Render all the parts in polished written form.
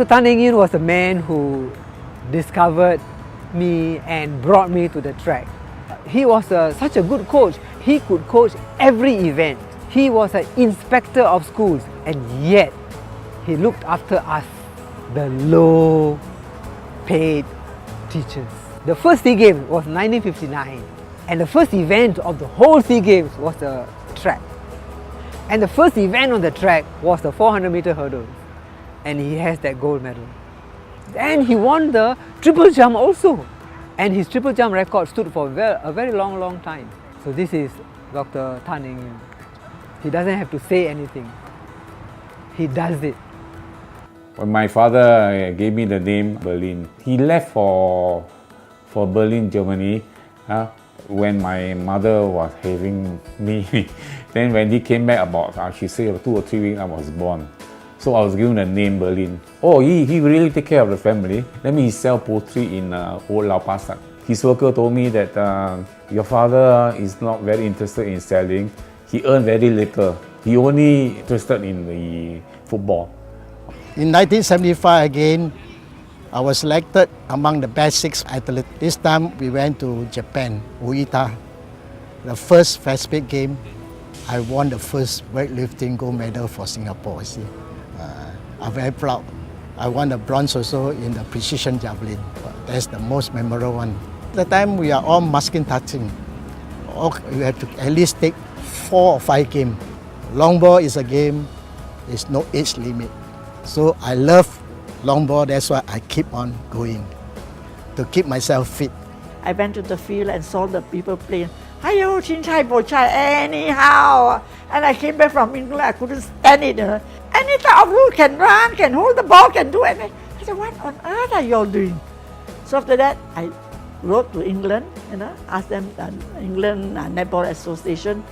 Dr. Tan Eng Yuen was the man who discovered me and brought me to the track. He was such a good coach. He could coach every event. He was an inspector of schools, and yet he looked after us, the low paid teachers. The first SEA Games was 1959, and the first event of the whole SEA Games was the track. And the first event on the track was the 400-meter hurdle, and he has that gold medal. And he won the triple jump also, and his triple jump record stood for a very long time. So this is Dr. Tan Eng Yuen. He doesn't have to say anything. He does it. When my father gave me the name Berlin, he left for Berlin, Germany, when my mother was having me. Then when he came back about, she said 2 or 3 weeks, I was born. So I was given the name Berlin. Oh, he really take care of the family. Let me sell poultry in old Lau Pa Sat. His worker told me that your father is not very interested in selling. He earned very little. He only interested in the football. In 1975 again, I was selected among the best 6 athletes. This time we went to Japan, Uita. The first Pacific game, I won the first weightlifting gold medal for Singapore. See, I'm very proud. I won the bronze also in the precision javelin. That's the most memorable one. At the time we are all muscle touching. You have to at least take 4 or 5 games. Longboard is a game, there's no age limit. So I love longboard, that's why I keep on going to keep myself fit. I went to the field and saw the people playing. Hiyo, chin chai, bo chai, anyhow. And I came back from England, I couldn't stand it. Any type of rule can run, can hold the ball, can do anything. I said, what on earth are you all doing? So after that, I wrote to England, asked them, England Netball Association,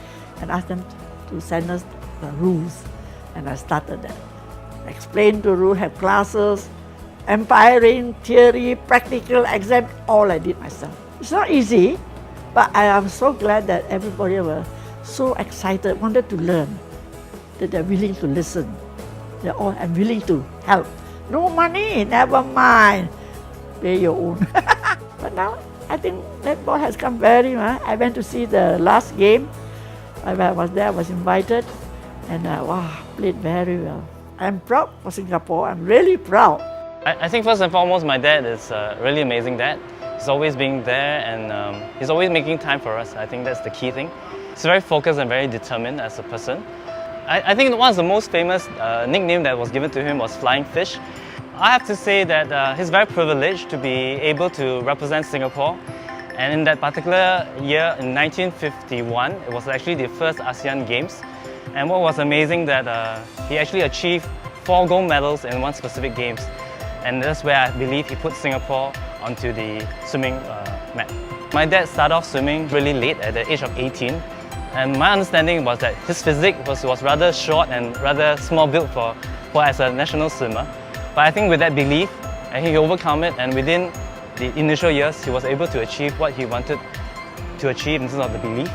and asked them to send us the rules. And I started that. Explain the rule, have classes, umpiring, theory, practical, exam, all I did myself. It's not easy, but I am so glad that everybody were so excited, wanted to learn, that they're willing to listen. They're all willing to help. No money, never mind. Pay your own. But now, I think netball has come very well. I went to see the last game. I was there, I was invited, and wow, played very well. I'm proud for Singapore. I'm really proud. I think first and foremost, my dad is a really amazing dad. He's always being there, and he's always making time for us. I think that's the key thing. He's very focused and very determined as a person. I think one of the most famous nickname that was given to him was Flying Fish. I have to say that he's very privileged to be able to represent Singapore. And in that particular year, in 1951, it was actually the first ASEAN Games. And what was amazing that he actually achieved 4 gold medals in one specific games. And that's where I believe he put Singapore onto the swimming map. My dad started off swimming really late at the age of 18. And my understanding was that his physique was rather short and rather small built for as a national swimmer. But I think with that belief, he overcome it, and within the initial years, he was able to achieve what he wanted to achieve in terms of the belief.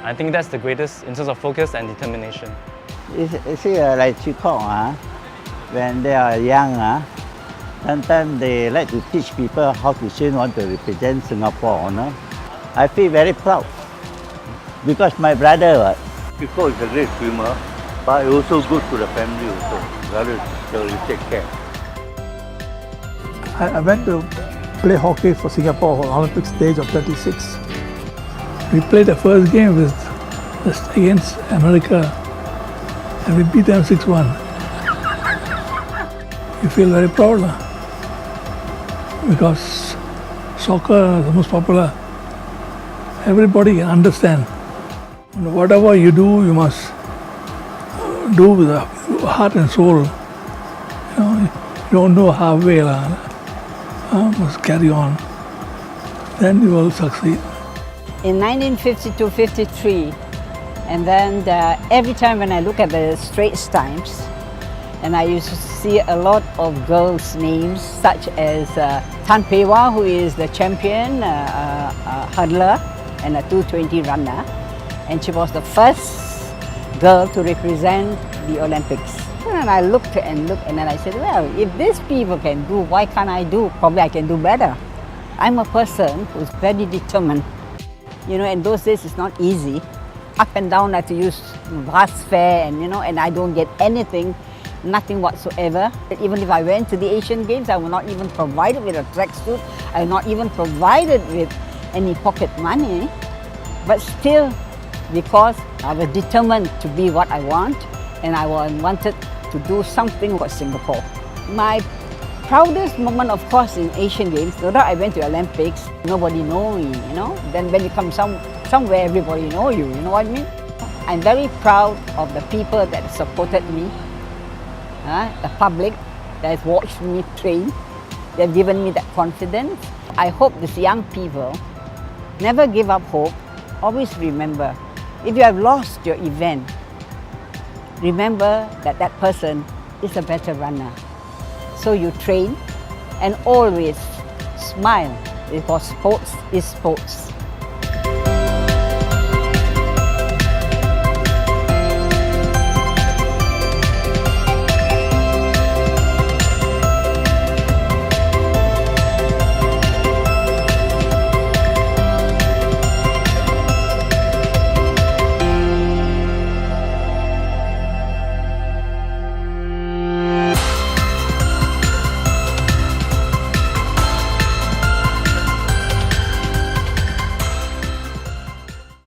I think that's the greatest in terms of focus and determination. You see, like Chikong, when they are young, sometimes they like to teach people how to swim, want to represent Singapore. I feel very proud because my brother. Chikong is a great swimmer, but also good to the family also. Brother, so you take care. I went to play hockey for Singapore on Olympic stage of 36. We played the first game against America, and we beat them 6-1. You feel very proud because soccer is the most popular. Everybody can understand. Whatever you do, you must do with the heart and soul. You don't do halfway. Must carry on. Then you will succeed. In 1952-53, and then every time when I look at the Straits Times, and I used to see a lot of girls' names such as Tan Pei Wah, who is the champion hurdler and a 220 runner, and she was the first girl to represent the Olympics. And I looked and looked, and then I said, well, if these people can do, why can't I do? Probably I can do better. I'm a person who's very determined. You know, in those days it's not easy. Up and down I have to use bus fare, and you know, and I don't get anything, nothing whatsoever. Even if I went to the Asian Games, I was not even provided with a tracksuit. I was not even provided with any pocket money. But still, because I was determined to be what I want, and I wanted to do something for Singapore. My proudest moment, of course, in Asian Games, no doubt I went to Olympics, nobody know me, you know. Then when you come somewhere, everybody know you, you know what I mean? I'm very proud of the people that supported me, the public that has watched me train. They've given me that confidence. I hope these young people never give up hope. Always remember, if you have lost your event, remember that that person is a better runner. So you train and always smile, because sports is sports.